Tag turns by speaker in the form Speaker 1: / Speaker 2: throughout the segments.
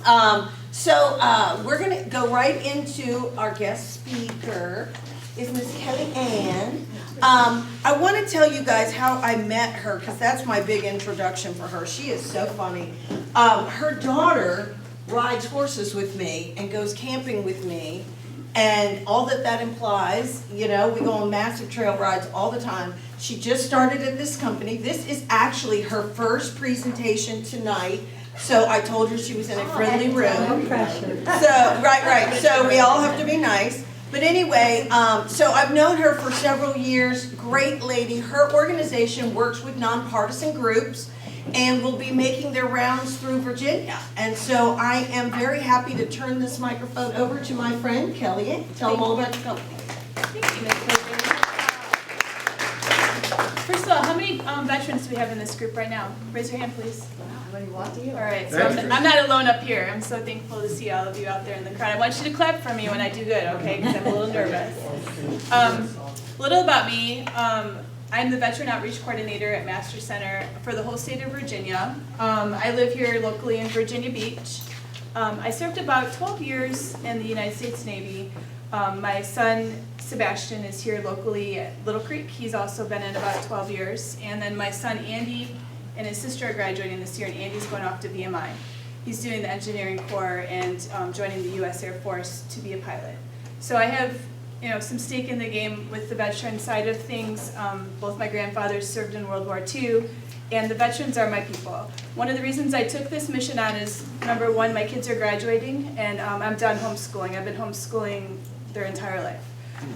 Speaker 1: We're going to go right into our guest speaker, is Miss Kelly Ann. I want to tell you guys how I met her, because that's my big introduction for her. She is so funny. Her daughter rides horses with me and goes camping with me, and all that implies, you know, we go on massive trail rides all the time. She just started at this company. This is actually her first presentation tonight. So I told her she was in a friendly room.
Speaker 2: No pressure.
Speaker 1: So, right. So we all have to be nice. But anyway, so I've known her for several years. Great lady. Her organization works with nonpartisan groups and will be making their rounds through Virginia. And so I am very happy to turn this microphone over to my friend Kelly. Tell them all about your company.
Speaker 3: Thank you, Ms. President. First of all, how many veterans do we have in this group right now? Raise your hand, please. All right, so I'm not alone up here. I'm so thankful to see all of you out there in the crowd. I want you to clap for me when I do good, okay? Because I'm a little nervous. A little about me. I'm the Veteran Outreach Coordinator at Master Center for the whole state of Virginia. I live here locally in Virginia Beach. I served about 12 years in the United States Navy. My son, Sebastian, is here locally at Little Creek. He's also been in about 12 years. And then my son, Andy, and his sister are graduating this year, and Andy's going off to VMI. He's doing the engineering corps and joining the U.S. Air Force to be a pilot. So I have, you know, some stake in the game with the veteran side of things. Both my grandfathers served in World War II, and the veterans are my people. One of the reasons I took this mission on is, number one, my kids are graduating, and I'm done homeschooling. I've been homeschooling their entire life.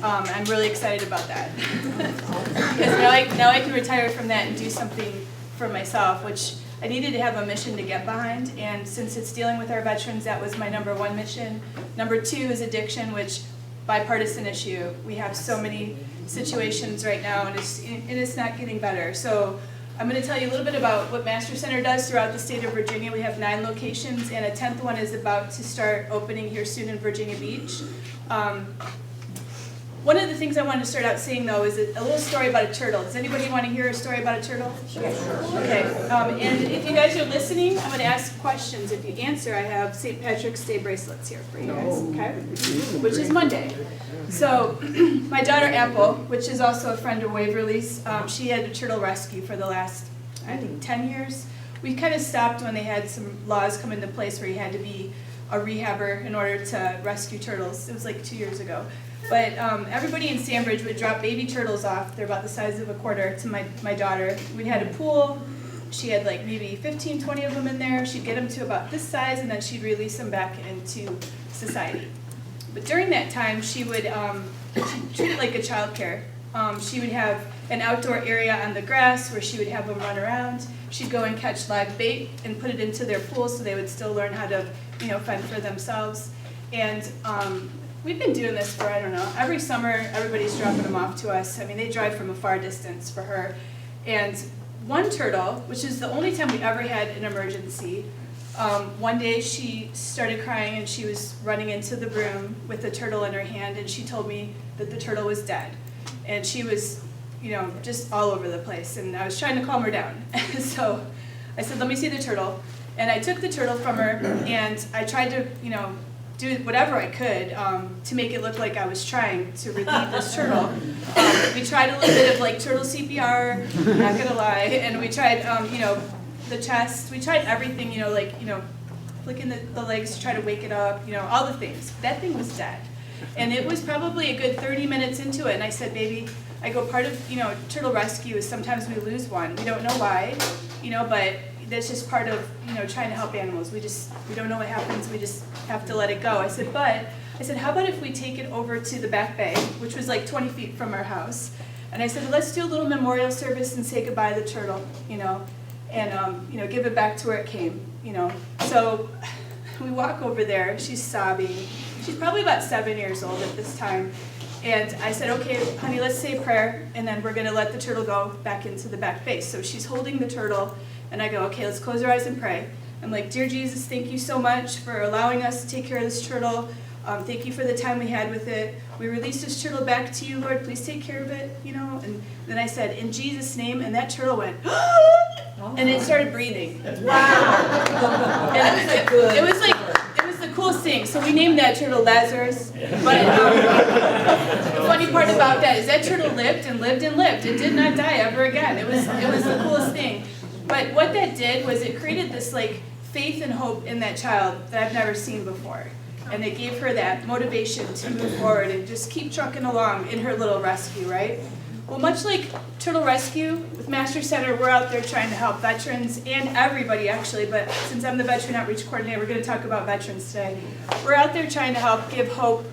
Speaker 3: I'm really excited about that. Because now I can retire from that and do something for myself, which I needed to have a mission to get behind, and since it's dealing with our veterans, that was my number one mission. Number two is addiction, which bipartisan issue. We have so many situations right now, and it's not getting better. So I'm going to tell you a little bit about what Master Center does throughout the state of Virginia. We have 9 locations, and a 10th one is about to start opening here soon in Virginia Beach. One of the things I wanted to start out saying, though, is a little story about a turtle. Does anybody want to hear a story about a turtle? Sure. Okay. And if you guys are listening, I'm going to ask questions. If you answer, I have St. Patrick's Day bracelets here for you guys, okay? Which is Monday. So my daughter, Apple, which is also a friend of Waverly's, she had a turtle rescue for the last, I think, 10 years. We kind of stopped when they had some laws come into place where you had to be a rehabber in order to rescue turtles. It was like 2 years ago. But everybody in Sandbridge would drop baby turtles off. They're about the size of a quarter to my daughter. We had a pool. She had like maybe 15, 20 of them in there. She'd get them to about this size, and then she'd release them back into society. But during that time, she would treat it like a child care. She would have an outdoor area on the grass where she would have them run around. She'd go and catch live bait and put it into their pool so they would still learn how to, fend for themselves. And we've been doing this for, I don't know, every summer everybody's dropping them off to us. I mean, they drive from a far distance for her. And one turtle, which is the only time we ever had an emergency, one day she started crying and she was running into the room with the turtle in her hand, and she told me that the turtle was dead. And she was, just all over the place, and I was trying to calm her down. So I said, let me see the turtle. And I took the turtle from her, and I tried to, do whatever I could to make it look like I was trying to relieve this turtle. We tried a little bit of like turtle CPR, not gonna lie, and we tried, the chest. We tried everything, flicking the legs to try to wake it up, all the things. That thing was dead. And it was probably a good 30 minutes into it, and I said, baby, part of, turtle rescue is sometimes we lose one. We don't know why, but that's just part of, trying to help animals. We don't know what happens. We just have to let it go. I said, how about if we take it over to the back bay, which was like 20 feet from our house. And I said, let's do a little memorial service and say goodbye to the turtle, and, give it back to where it came, So we walk over there. She's sobbing. She's probably about 7 years old at this time. And I said, okay, honey, let's say a prayer, and then we're going to let the turtle go back into the back bay. So she's holding the turtle, and I go, okay, let's close our eyes and pray. I'm like, dear Jesus, thank you so much for allowing us to take care of this turtle. Thank you for the time we had with it. We release this turtle back to you, Lord. Please take care of it, And then I said, in Jesus' name, and that turtle went, and it started breathing.
Speaker 2: Wow.
Speaker 3: And it was like thing. So we named that turtle Lazarus. But the funny part about that is that turtle lived and lived and lived. It did not die ever again. It was the coolest thing. But what that did was it created this like faith and hope in that child that I've never seen before. And it gave her that motivation to move forward and just keep trucking along in her little rescue, right? Well, much like Turtle Rescue, with Master Center, we're out there trying to help veterans and everybody actually, but since I'm the Veteran Outreach Coordinator, we're going to talk about veterans today. We're out there trying to help give hope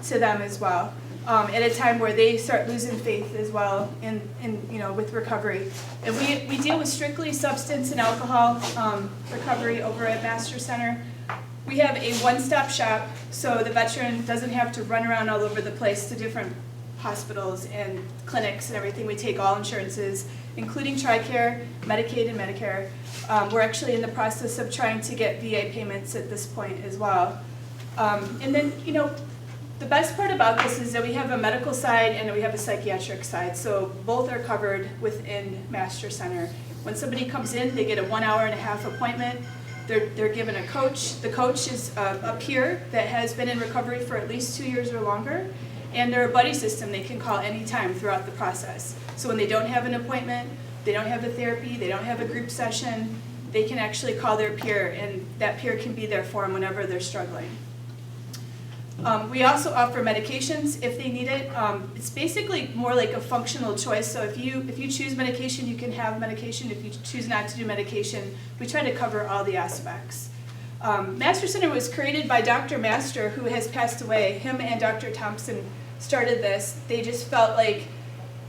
Speaker 3: to them as well, at a time where they start losing faith as well in with recovery. And we deal with strictly substance and alcohol recovery over at Master Center. We have a one-stop shop, so the veteran doesn't have to run around all over the place to different hospitals and clinics and everything. We take all insurances, including TRICARE, Medicaid, and Medicare. We're actually in the process of trying to get VA payments at this point as well. And then, the best part about this is that we have a medical side and we have a psychiatric side. So both are covered within Master Center. When somebody comes in, they get a 1 hour and a half appointment. They're given a coach. The coach is a peer that has been in recovery for at least 2 years or longer. And they're a buddy system they can call anytime throughout the process. So when they don't have an appointment, they don't have a therapy, they don't have a group session, they can actually call their peer, and that peer can be there for them whenever they're struggling. We also offer medications if they need it. It's basically more like a functional choice. So if you choose medication, you can have medication. If you choose not to do medication, we try to cover all the aspects. Master Center was created by Dr. Master, who has passed away. Him and Dr. Thompson started this. They just felt like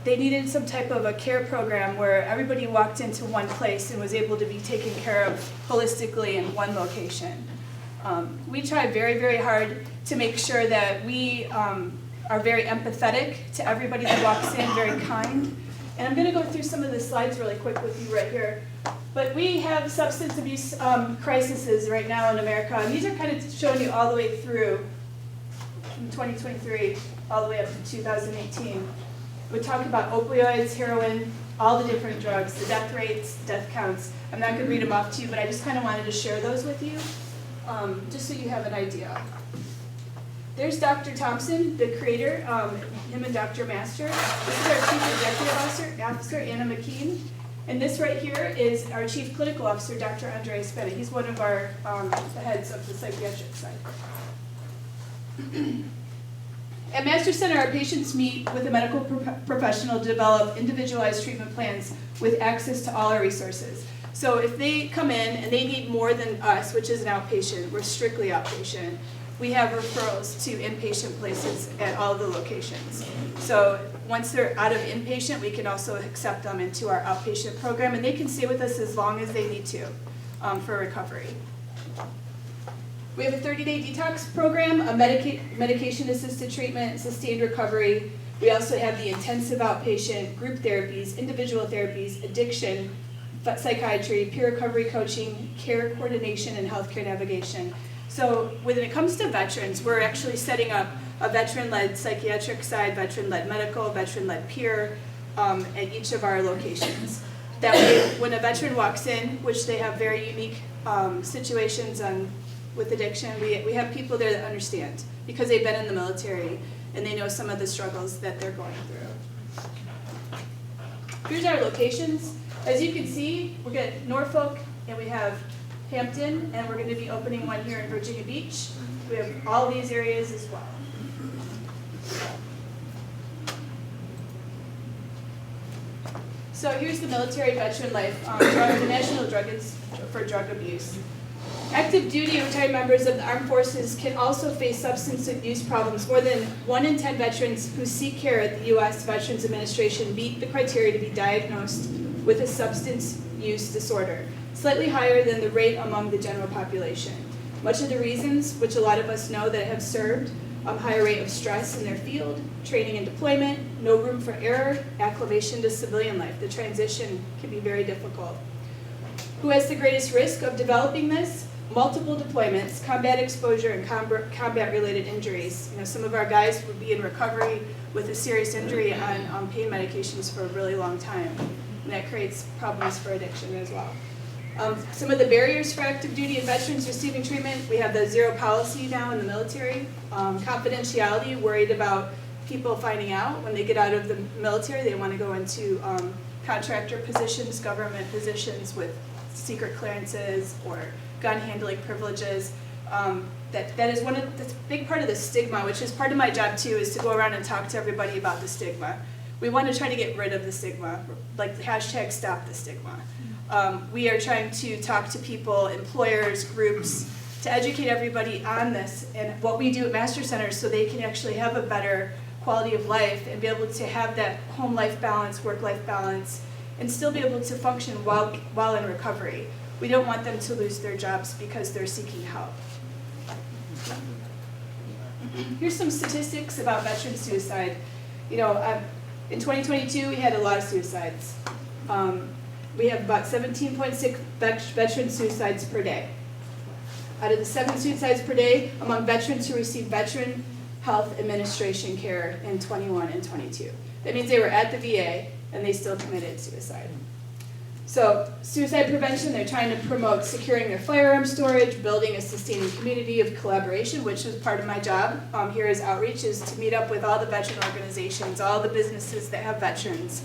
Speaker 3: they needed some type of a care program where everybody walked into one place and was able to be taken care of holistically in one location. We try very, very hard to make sure that we are very empathetic to everybody that walks in, very kind. And I'm going to go through some of the slides really quick with you right here. But we have substance abuse crises right now in America, and these are kind of showing you all the way through from 2023 all the way up to 2018. We talk about opioids, heroin, all the different drugs, the death rates, death counts. I'm not going to read them off to you, but I just kind of wanted to share those with you, just so you have an idea. There's Dr. Thompson, the creator, him and Dr. Master. This is our Chief Executive Officer, Anna McKean. And this right here is our Chief Clinical Officer, Dr. Andre Spetta. He's one of our the heads of the psychiatric side. At Master Center, our patients meet with a medical professional to develop individualized treatment plans with access to all our resources. So if they come in and they need more than us, which is an outpatient, we're strictly outpatient, we have referrals to inpatient places at all of the locations. So once they're out of inpatient, we can also accept them into our outpatient program, and they can stay with us as long as they need to for recovery. We have a 30-day detox program, a medication-assisted treatment, sustained recovery. We also have the intensive outpatient, group therapies, individual therapies, addiction, psychiatry, peer recovery coaching, care coordination, and healthcare navigation. So when it comes to veterans, we're actually setting up a veteran-led psychiatric side, veteran-led medical, veteran-led peer at each of our locations. That way, when a veteran walks in, which they have very unique situations with addiction, we have people there that understand because they've been in the military and they know some of the struggles that they're going through. Here's our locations. As you can see, we're at Norfolk and we have Hampton, and we're going to be opening one here in Virginia Beach. We have all these areas as well. So here's the military veteran life, the National Drug for Drug Abuse. Active duty and retired members of the armed forces can also face substance abuse problems. More than 1 in 10 veterans who seek care at the U.S. Veterans Administration meet the criteria to be diagnosed with a substance use disorder, slightly higher than the rate among the general population. Much of the reasons, which a lot of us know that have served, higher rate of stress in their field, training and deployment, no room for error, acclimation to civilian life. The transition can be very difficult. Who has the greatest risk of developing this? Multiple deployments, combat exposure, and combat-related injuries. Some of our guys would be in recovery with a serious injury on pain medications for a really long time, and that creates problems for addiction as well. Some of the barriers for active duty and veterans receiving treatment, we have the zero policy now in the military. Confidentiality, worried about people finding out when they get out of the military, they want to go into contractor positions, government positions with secret clearances or gun handling privileges. That is that's a big part of the stigma, which is part of my job too, is to go around and talk to everybody about the stigma. We want to try to get rid of the stigma, like the hashtag stop the stigma. We are trying to talk to people, employers, groups, to educate everybody on this and what we do at Master Centers so they can actually have a better quality of life and be able to have that home life balance, work life balance, and still be able to function while in recovery. We don't want them to lose their jobs because they're seeking help. Here's some statistics about veteran suicide. You know, in 2022, we had a lot of suicides. We have about 17.6 veteran suicides per day. Out of the 7 suicides per day among veterans who received Veteran Health Administration care in 21 and 22. That means they were at the VA and they still committed suicide. So suicide prevention, they're trying to promote securing their firearm storage, building a sustaining community of collaboration, which was part of my job here as outreach, is to meet up with all the veteran organizations, all the businesses that have veterans,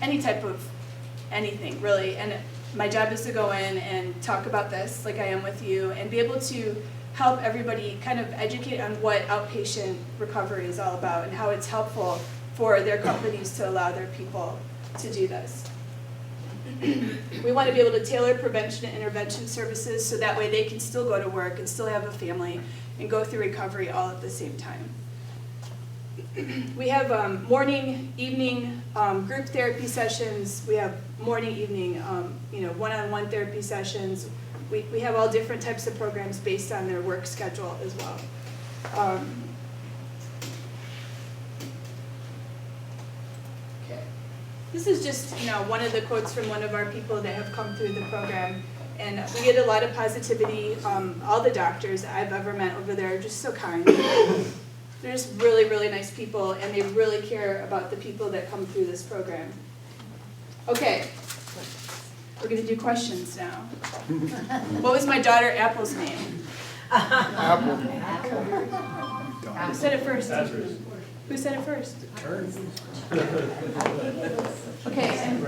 Speaker 3: any type of anything really. And my job is to go in and talk about this like I am with you and be able to help everybody kind of educate on what outpatient recovery is all about and how it's helpful for their companies to allow their people to do this. We want to be able to tailor prevention and intervention services so that way they can still go to work and still have a family and go through recovery all at the same time. We have morning, evening group therapy sessions. We have morning, evening, one-on-one therapy sessions. We have all different types of programs based on their work schedule as well. This is just, one of the quotes from one of our people that have come through the program. And we get a lot of positivity. All the doctors I've ever met over there are just so kind. They're just really, really nice people, and they really care about the people that come through this program. Okay, we're going to do questions now. What was my daughter Apple's name?
Speaker 2: Apple.
Speaker 3: Who said it first? Who said it first? Okay, and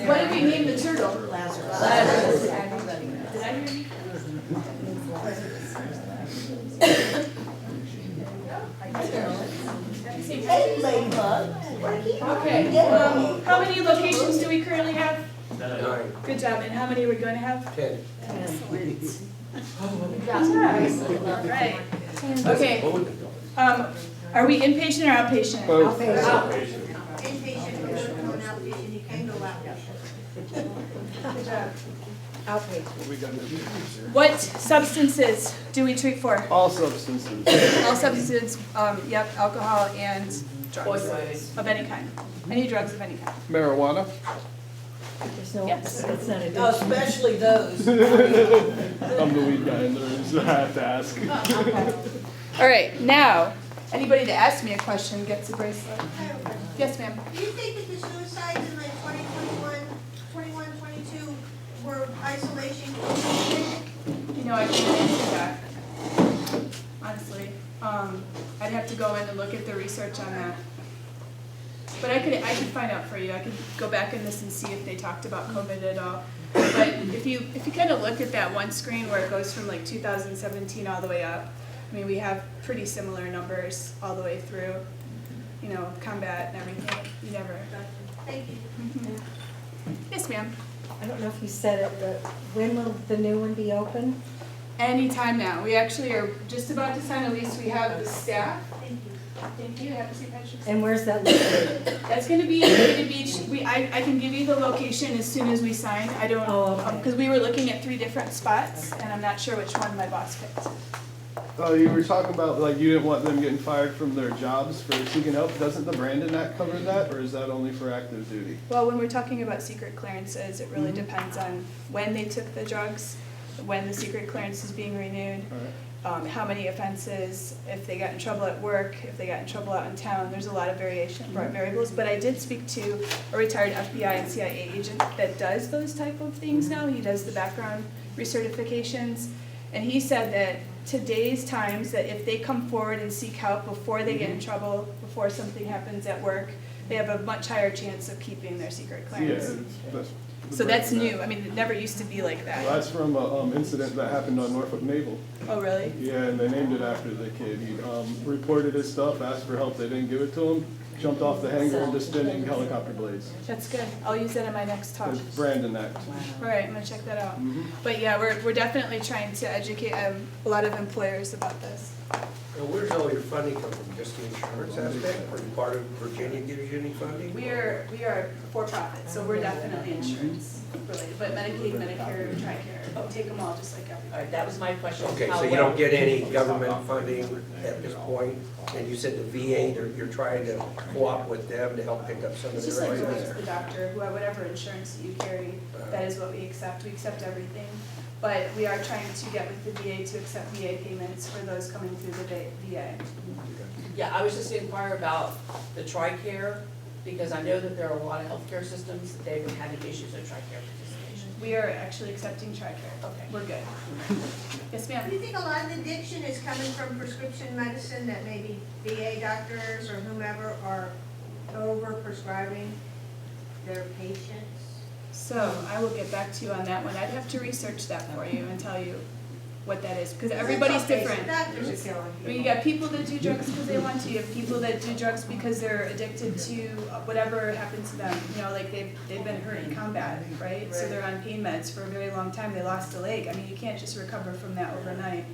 Speaker 3: what did we name the turtle? Lazarus. Did I hear you?
Speaker 1: Hey, Ladybug.
Speaker 3: Okay, how many locations do we currently have?
Speaker 2: 9.
Speaker 3: Good job, and how many are we going to have?
Speaker 2: 10.
Speaker 3: Excellent. Good job. Right. Okay, are we inpatient or outpatient?
Speaker 2: Both.
Speaker 1: Inpatient, you go to an outpatient, you can go outpatient.
Speaker 3: Good job.
Speaker 4: Outpatient.
Speaker 3: What substances do we treat for?
Speaker 4: All substances.
Speaker 3: All substances, yep, alcohol and drugs of any kind. Any drugs of any kind.
Speaker 4: Marijuana.
Speaker 5: There's no,
Speaker 3: Yes.
Speaker 5: it's not a
Speaker 1: Oh, especially those.
Speaker 4: I'm the weed guy in there, so I have to ask.
Speaker 3: All right, now, anybody that asks me a question gets a bracelet. Yes, ma'am.
Speaker 6: Do you think that the suicides in like 21, 22 were isolation?
Speaker 3: I can't answer that, honestly. I'd have to go in and look at the research on that. But I could find out for you. I could go back in this and see if they talked about COVID at all. But if you kind of look at that one screen where it goes from like 2017 all the way up, I mean, we have pretty similar numbers all the way through, combat and everything. You never.
Speaker 6: Thank you.
Speaker 3: Yes, ma'am.
Speaker 5: I don't know if you said it, but when will the new one be open?
Speaker 3: Anytime now. We actually are just about to sign a lease. We have the staff.
Speaker 6: Thank you.
Speaker 3: Thank you. Have a seat, Patrick.
Speaker 5: And where's that located?
Speaker 3: That's going to be in Virginia Beach. I can give you the location as soon as we sign. I don't,
Speaker 5: Oh, okay.
Speaker 3: because we were looking at 3 different spots, and I'm not sure which one my boss picked.
Speaker 4: You were talking about you didn't want them getting fired from their jobs for seeking help. Doesn't the Brandon Act cover that, or is that only for active duty?
Speaker 3: Well, when we're talking about secret clearances, it really depends on when they took the drugs, when the secret clearance is being renewed.
Speaker 4: All right.
Speaker 3: how many offenses, if they got in trouble at work, if they got in trouble out in town. There's a lot of variables, but I did speak to a retired FBI and CIA agent that does those type of things now. He does the background recertifications, and he said that today's times, that if they come forward and seek help before they get in trouble, before something happens at work, they have a much higher chance of keeping their secret
Speaker 4: Yeah,
Speaker 3: clearance. So that's new. I mean, it never used to be like that.
Speaker 4: Well, that's from an incident that happened on Norfolk Naval.
Speaker 3: Oh, really?
Speaker 4: Yeah, and they named it after the kid. He reported his stuff, asked for help, they didn't give it to him, jumped off the hangar into spinning helicopter blades.
Speaker 3: That's good. I'll use that in my next talk.
Speaker 4: It's Brandon Act.
Speaker 3: All right, I'm gonna check that out.
Speaker 4: Mhm.
Speaker 3: But yeah, we're definitely trying to educate a lot of employers about this.
Speaker 2: And where's all your funding come from? Just the insurance aspect? Or part of Virginia gives you any funding?
Speaker 3: We are for profit, so we're definitely insurance related, but Medicaid, Medicare, TRICARE, take them all just like
Speaker 7: All
Speaker 3: everybody.
Speaker 7: right, that was my question.
Speaker 2: Okay,
Speaker 7: How
Speaker 2: so you
Speaker 7: well-
Speaker 2: don't get any government funding at this point? And you said the VA, you're trying to co-op with them to help pick up some of
Speaker 3: It's
Speaker 2: the
Speaker 3: just like going
Speaker 2: revenues?
Speaker 3: to the doctor, whatever insurance that you carry, that is what we accept. We accept everything. But we are trying to get with the VA to accept VA payments for those coming through the VA.
Speaker 7: Yeah, I was just inquiring about the TRICARE, because I know that there are a lot of healthcare systems that they've been having issues with TRICARE participation.
Speaker 3: We are actually accepting TRICARE.
Speaker 7: Okay.
Speaker 3: We're good. Yes,
Speaker 6: Do
Speaker 3: ma'am?
Speaker 6: you think a lot of the addiction is coming from prescription medicine, that maybe VA doctors or whomever are over prescribing their patients?
Speaker 3: So I will get back to you on that one. I'd have to research that for you and tell you what that is, because everybody's
Speaker 6: It's okay,
Speaker 3: different.
Speaker 6: Doctors are killing
Speaker 3: I mean, you
Speaker 6: people.
Speaker 3: got people that do drugs because they want to. You have people that do drugs because they're addicted to whatever happened to them. You know, like they've been hurt in combat, right? So they're on pain meds for a very long time. They lost a leg. I mean, you can't just recover from that overnight.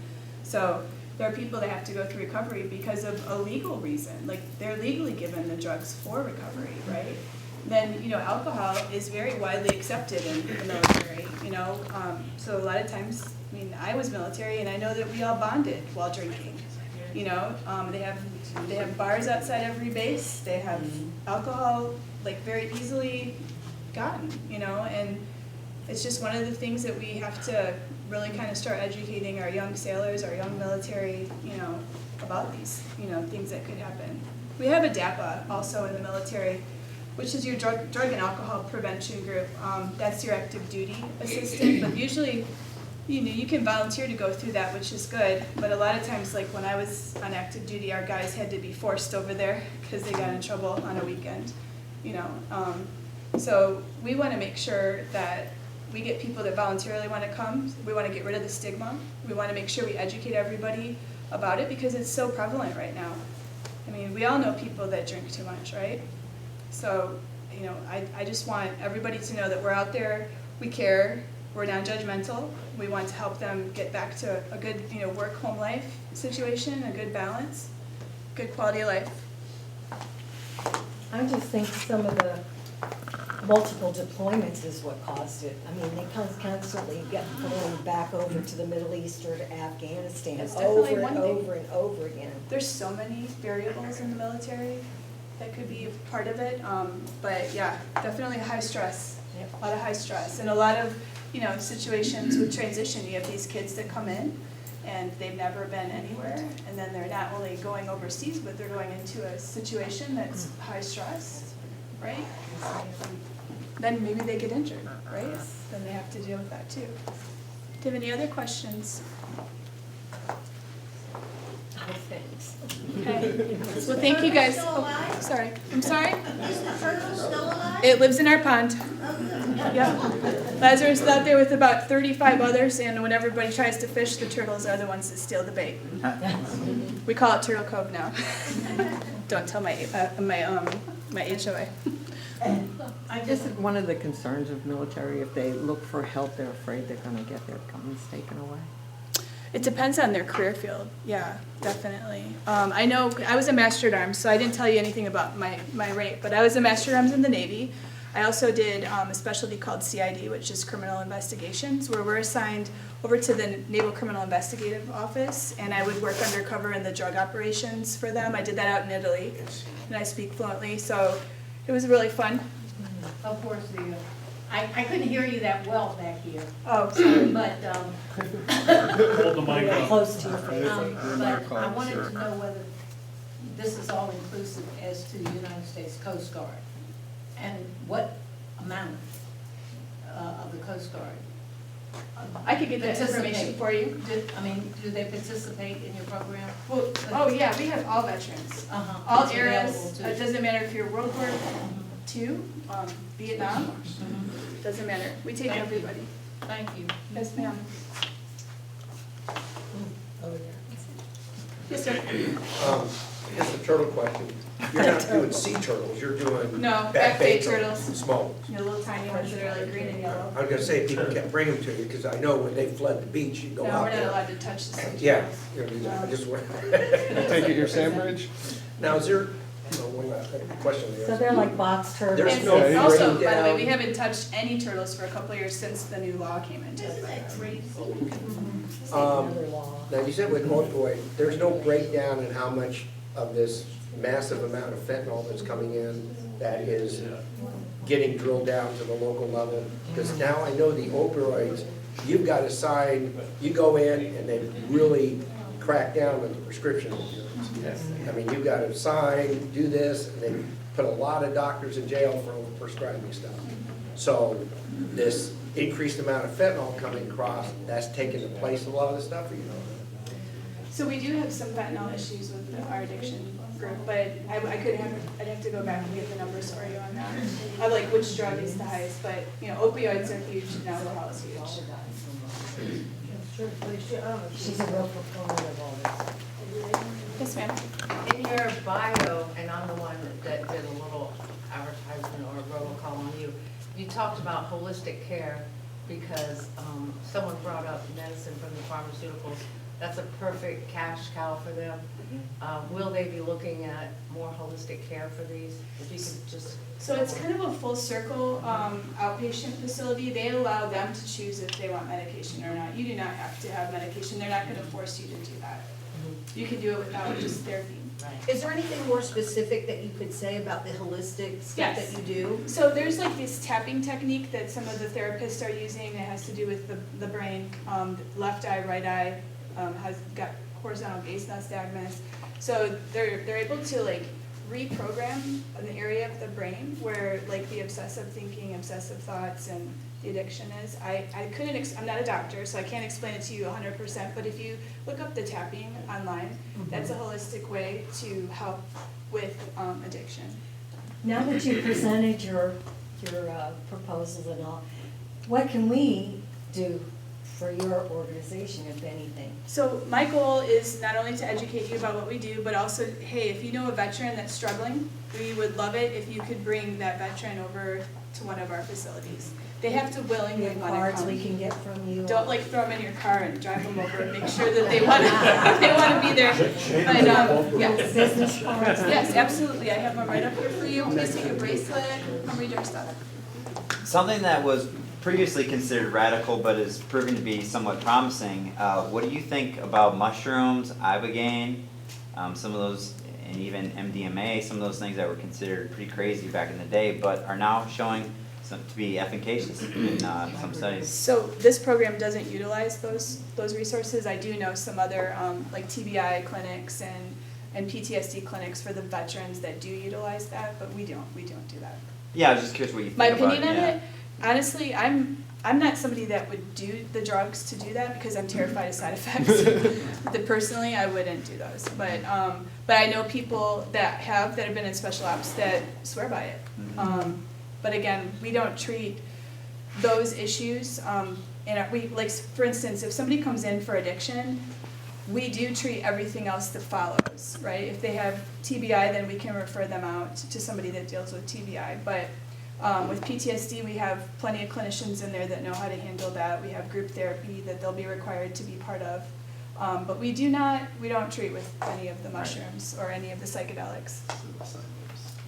Speaker 3: So there are people that have to go through recovery because of a legal reason. Like they're legally given the drugs for recovery, right? Then, you know, alcohol is very widely accepted in the military, you know. So a lot of times, I mean, I was military and I know that we all bonded while drinking. You know, they have bars outside every base. They have alcohol like very easily gotten, you know, and it's just one of the things that we have to really kind of start educating our young sailors, our young military, you know, about these, you know, things that could happen. We have a DAPA also in the military, which is your drug and alcohol prevention group. That's your active duty assistant, but usually, you know, you can volunteer to go through that, which is good. But a lot of times, like when I was on active duty, our guys had to be forced over there because they got in trouble on a weekend, you know. So we want to make sure that we get people that voluntarily want to come. We want to get rid of the stigma. We want to make sure we educate everybody about it because it's so prevalent right now. I mean, we all know people that drink too much, right? So, you know, I just want everybody to know that we're out there, we care, we're non-judgmental, we want to help them get back to a good, you know, work-home life situation, a good balance, good quality of life.
Speaker 5: I just think some of the multiple deployments is what caused it. I mean, they constantly get going back over to the Middle East or to Afghanistan
Speaker 3: That's definitely
Speaker 5: over
Speaker 3: one
Speaker 5: and
Speaker 3: thing.
Speaker 5: over and over again.
Speaker 3: There's so many variables in the military that could be part of it, but yeah, definitely high stress, a lot of high stress, and a lot of, you know, situations with transition. You have these kids that come in and they've never been anywhere, and then they're not only going overseas, but they're going into a situation that's high stress, right? Then maybe they get injured, right? Then they have to deal with that too. Do you have any other questions?
Speaker 5: Oh, thanks.
Speaker 3: Okay, well, thank you guys.
Speaker 6: Still alive?
Speaker 3: Oh, sorry, I'm sorry?
Speaker 6: Is the turtle still alive?
Speaker 3: It lives in our pond.
Speaker 6: Oh, good.
Speaker 3: Yep. Lazarus is out there with about 35 others, and when everybody tries to fish, the turtles are the ones that steal the bait. We call it Turtle Cove now. Don't tell my HOA.
Speaker 8: I guess one of the concerns of military, if they look for help, they're afraid they're gonna get their guns taken away.
Speaker 3: It depends on their career field. Yeah, definitely. I know I was a Master at Arms, so I didn't tell you anything about my rate, but I was a Master at Arms in the Navy. I also did a specialty called CID, which is Criminal Investigations, where we're assigned over to the Naval Criminal Investigative Office, and I would work undercover in the drug operations for them. I did that out in Italy, and I speak fluently, so it was really fun.
Speaker 9: Of course, I couldn't hear you that well back here,
Speaker 3: Oh, sorry.
Speaker 9: but,
Speaker 10: Hold the mic up.
Speaker 5: Close to your face.
Speaker 9: but I wanted to know whether this is all inclusive as to the United States Coast Guard, and what amount of the Coast Guard?
Speaker 3: I could get that information for you.
Speaker 9: Do they participate in your program?
Speaker 3: Well, oh yeah, we have all veterans.
Speaker 9: Uh-huh.
Speaker 3: All
Speaker 9: It's
Speaker 3: areas,
Speaker 9: available too.
Speaker 3: it doesn't matter if you're World War II, Vietnam, doesn't matter. We take
Speaker 9: Thank you.
Speaker 3: everybody.
Speaker 9: Thank you.
Speaker 3: Yes, ma'am.
Speaker 5: Over there.
Speaker 3: Yes, sir.
Speaker 2: Just a turtle question. You're not doing sea turtles, you're doing.
Speaker 3: No,
Speaker 2: back
Speaker 3: bay
Speaker 2: bay
Speaker 3: turtles.
Speaker 2: Small ones.
Speaker 3: The little tiny ones that are like green and yellow.
Speaker 2: I was gonna say, people kept bringing them to you, because I know when they flood the beach, you
Speaker 3: No,
Speaker 2: go
Speaker 3: we're
Speaker 2: out
Speaker 3: not
Speaker 2: there.
Speaker 3: allowed to touch the sea
Speaker 2: Yeah,
Speaker 3: turtles.
Speaker 2: I just want.
Speaker 4: Take it your Sandbridge?
Speaker 2: Now, is there, one last question
Speaker 5: So
Speaker 2: there.
Speaker 5: they're like box turtles.
Speaker 2: There's
Speaker 3: And
Speaker 2: no
Speaker 3: also, by the way,
Speaker 2: breakdown.
Speaker 3: we haven't touched any turtles for a couple of years since the new law came into
Speaker 6: Isn't
Speaker 3: effect.
Speaker 6: that crazy?
Speaker 5: Another law.
Speaker 2: Now, you said with opioid, there's no breakdown in how much of this massive amount of fentanyl that's coming in that is getting drilled down to the local level? Because now I know the opioids, you've got to sign, you go in and they really crack down with the prescription opioids. I mean, you've got to sign, do this, and they put a lot of doctors in jail for overprescribing stuff. So this increased amount of fentanyl coming across, that's taking the place of a lot of the stuff, or you know?
Speaker 3: So we do have some fentanyl issues with our addiction group, but I'd have to go back and get the numbers for you on that. Of like which drug is the highest, but opioids are huge and alcohol is huge.
Speaker 5: She's a real proponent of all this.
Speaker 3: Yes, ma'am.
Speaker 11: In your bio, and I'm the one that did a little advertisement or a robocall on you, you talked about holistic care because someone brought up medicine from the pharmaceuticals. That's a perfect cash cow for them. Will they be looking at more holistic care for these? If you could just.
Speaker 3: So it's kind of a full circle outpatient facility. They allow them to choose if they want medication or not. You do not have to have medication. They're not going to force you to do that. You can do it without just therapy.
Speaker 1: Is there anything more specific that you could say about the holistic stuff
Speaker 3: Yes.
Speaker 1: that you do?
Speaker 3: So there's like this tapping technique that some of the therapists are using. It has to do with the brain. Left eye, right eye has got horizontal gaze nystagmus. So they're able to like reprogram an area of the brain where like the obsessive thinking, obsessive thoughts, and the addiction is. I couldn't, I'm not a doctor, so I can't explain it to you 100%, but if you look up the tapping online, that's a holistic way to help with addiction.
Speaker 5: Now that you've presented your proposals and all, what can we do for your organization, if anything?
Speaker 3: So my goal is not only to educate you about what we do, but also, hey, if you know a veteran that's struggling, we would love it if you could bring that veteran over to one of our facilities. They have to
Speaker 5: We
Speaker 3: willingly
Speaker 5: have
Speaker 3: want to
Speaker 5: cards we
Speaker 3: come.
Speaker 5: can get from you.
Speaker 3: Don't like throw them in your car and drive them over and make sure that they want to be there. But yes,
Speaker 5: Business cards.
Speaker 3: yes, absolutely. I have them right up here for you. Please take a bracelet. Come read our stuff.
Speaker 12: Something that was previously considered radical but is proving to be somewhat promising. What do you think about mushrooms, ibogaine, some of those, and even MDMA, some of those things that were considered pretty crazy back in the day but are now showing to be efficacious in some studies?
Speaker 3: So this program doesn't utilize those resources. I do know some other like TBI clinics and PTSD clinics for the veterans that do utilize that, but we don't do that.
Speaker 12: Yeah, I was just curious what you think
Speaker 3: My
Speaker 12: about
Speaker 3: opinion on
Speaker 12: yeah.
Speaker 3: it, honestly, I'm not somebody that would do the drugs to do that because I'm terrified of side effects. Personally, I wouldn't do those. But I know people that have been in special ops that swear by it. But again, we don't treat those issues. Like for instance, if somebody comes in for addiction, we do treat everything else that follows, right? If they have TBI, then we can refer them out to somebody that deals with TBI. But with PTSD, we have plenty of clinicians in there that know how to handle that. We have group therapy that they'll be required to be part of. But we don't treat with any of the mushrooms or any of the psychedelics.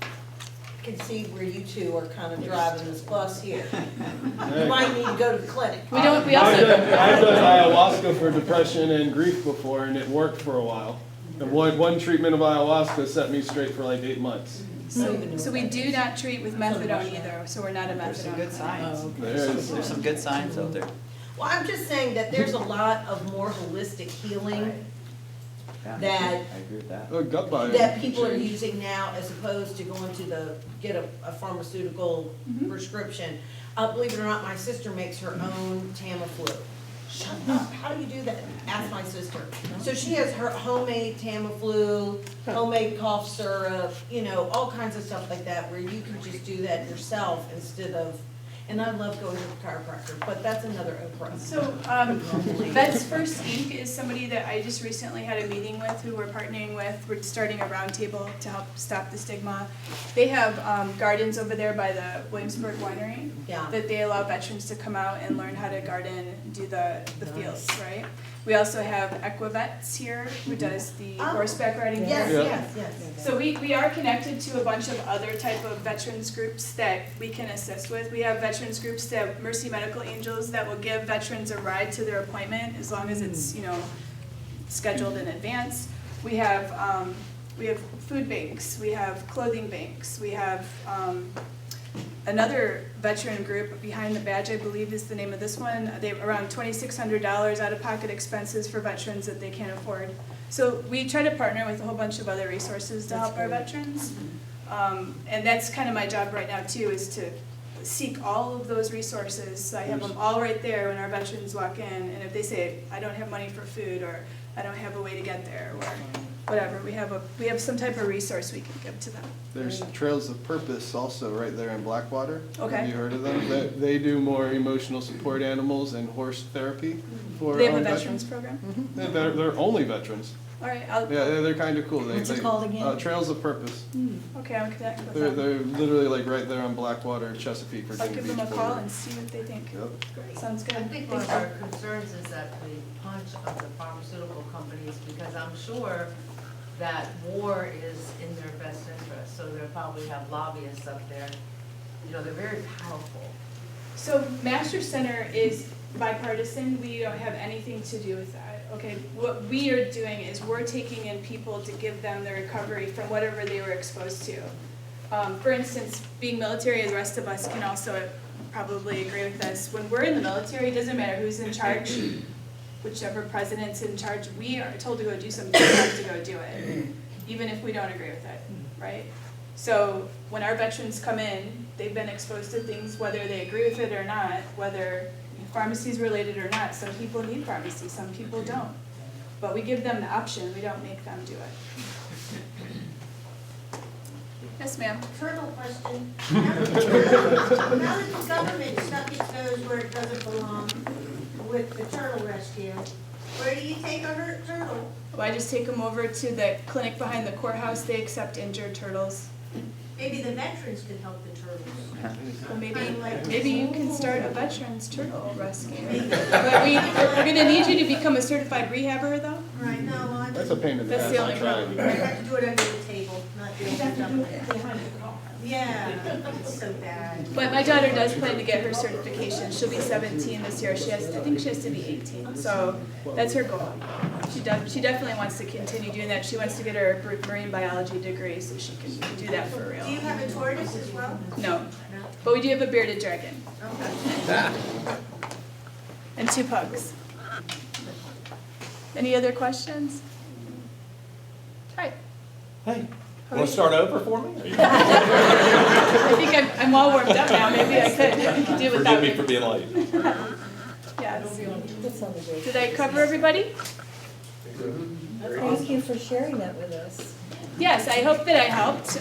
Speaker 1: I can see where you two are kind of driving this bus here. You might need to go to the clinic.
Speaker 3: We don't. We
Speaker 4: I've
Speaker 3: also.
Speaker 4: done ayahuasca for depression and grief before, and it worked for a while. And one treatment of ayahuasca set me straight for like 8 months.
Speaker 3: So we do not treat with methadone either, so we're not a
Speaker 12: There's some good
Speaker 3: methadone.
Speaker 12: signs.
Speaker 4: There's-
Speaker 12: There's some good signs out there.
Speaker 1: Well, I'm just saying that there's a lot of more holistic healing
Speaker 12: Yeah,
Speaker 1: that
Speaker 12: I agree with that.
Speaker 4: Oh, gut biome.
Speaker 1: that people are using now as opposed to going to get a pharmaceutical prescription. Believe it or not, my sister makes her own Tamiflu. Shut up, how do you do that? Ask my sister. So she has her homemade Tamiflu, homemade cough syrup, you know, all kinds of stuff like that, where you can just do that yourself instead of, and I love going to the chiropractor, but that's another Oprah.
Speaker 3: So, Vets First Inc. is somebody that I just recently had a meeting with, who we're partnering with. We're starting a roundtable to help stop the stigma. They have gardens over there by the Williamsburg Winery
Speaker 1: Yeah.
Speaker 3: that they allow veterans to come out and learn how to garden, do the fields, right? We also have Equivets here, who does the
Speaker 1: Oh.
Speaker 3: horseback riding.
Speaker 1: Yes,
Speaker 4: Yeah.
Speaker 1: yes.
Speaker 3: So we are connected to a bunch of other type of veterans groups that we can assist with. We have veterans groups that, Mercy Medical Angels, that will give veterans a ride to their appointment as long as it's, you know, scheduled in advance. We have food banks, we have clothing banks, we have, another veteran group, Behind the Badge, I believe is the name of this one. They have around $2,600 out-of-pocket expenses for veterans that they can't afford. So we try to partner with a whole bunch of other resources to help our veterans. And that's kind of my job right now too, is to seek all of those resources. So I have them all right there when our veterans walk in, and if they say, I don't have money for food, or I don't have a way to get there, or whatever, we have some type of resource we can give to them.
Speaker 4: There's Trails of Purpose also right there in Blackwater.
Speaker 3: Okay.
Speaker 4: Have you heard of them? They do more emotional support animals and horse therapy for
Speaker 3: They have a
Speaker 4: veterans.
Speaker 3: veterans program?
Speaker 4: They're only veterans.
Speaker 3: All right, I'll,
Speaker 4: Yeah, they're kind of cool.
Speaker 5: What's it called again?
Speaker 4: Trails of Purpose.
Speaker 3: okay, I'll connect with
Speaker 4: They're
Speaker 3: them.
Speaker 4: literally like right there on Blackwater, Chesapeake,
Speaker 3: I'll
Speaker 4: Virginia
Speaker 3: give
Speaker 4: Beach
Speaker 3: them a call
Speaker 4: border.
Speaker 3: and see what they think.
Speaker 4: Yep.
Speaker 3: Sounds good.
Speaker 11: I think one of our concerns is that the punch of the pharmaceutical companies, because I'm sure that war is in their best interest, so they'll probably have lobbyists up there. You know, they're very powerful.
Speaker 3: So Master Center is bipartisan, we don't have anything to do with that, okay? What we are doing is we're taking in people to give them the recovery from whatever they were exposed to. For instance, being military, the rest of us can also probably agree with this. When we're in the military, it doesn't matter who's in charge, whichever president's in charge, we are told to go do something, we have to go do it, even if we don't agree with it, right? So when our veterans come in, they've been exposed to things, whether they agree with it or not, whether pharmacy's related or not. Some people need pharmacy, some people don't. But we give them the option, we don't make them do it. Yes, ma'am.
Speaker 6: Turtle question. Now that the government stuck its nose where it doesn't belong with the turtle rescue, where do you take a hurt turtle?
Speaker 3: Well, I just take them over to the clinic behind the courthouse, they accept injured turtles.
Speaker 6: Maybe the veterans could help the turtles.
Speaker 3: Well, maybe you can start a veterans turtle rescue. But we're gonna need you to become a certified rehabber though.
Speaker 6: Right, no, I'm
Speaker 4: That's
Speaker 6: just,
Speaker 4: a pain in the
Speaker 3: That's
Speaker 4: ass.
Speaker 3: the
Speaker 4: I
Speaker 3: only
Speaker 4: tried.
Speaker 6: I have to do it under the table, not do it. Yeah, it's so bad.
Speaker 3: But my daughter does plan to get her certification. She'll be 17 this year. I think she has to be 18, so that's her goal. She definitely wants to continue doing that. She wants to get her marine biology degree so she can do that for real.
Speaker 6: Do you have a tortoise as well?
Speaker 3: No, but we do have a bearded dragon
Speaker 6: Okay.
Speaker 3: and 2 pugs. Any other questions? Hi.
Speaker 10: Hey, want to start over for me?
Speaker 3: I think I'm all warmed up now. Maybe I could do without
Speaker 10: Forgive me for being late.
Speaker 3: Yes.
Speaker 5: That's on the way.
Speaker 3: Did I cover everybody?
Speaker 5: Thank you for sharing that with us.
Speaker 3: Yes, I hope that I helped.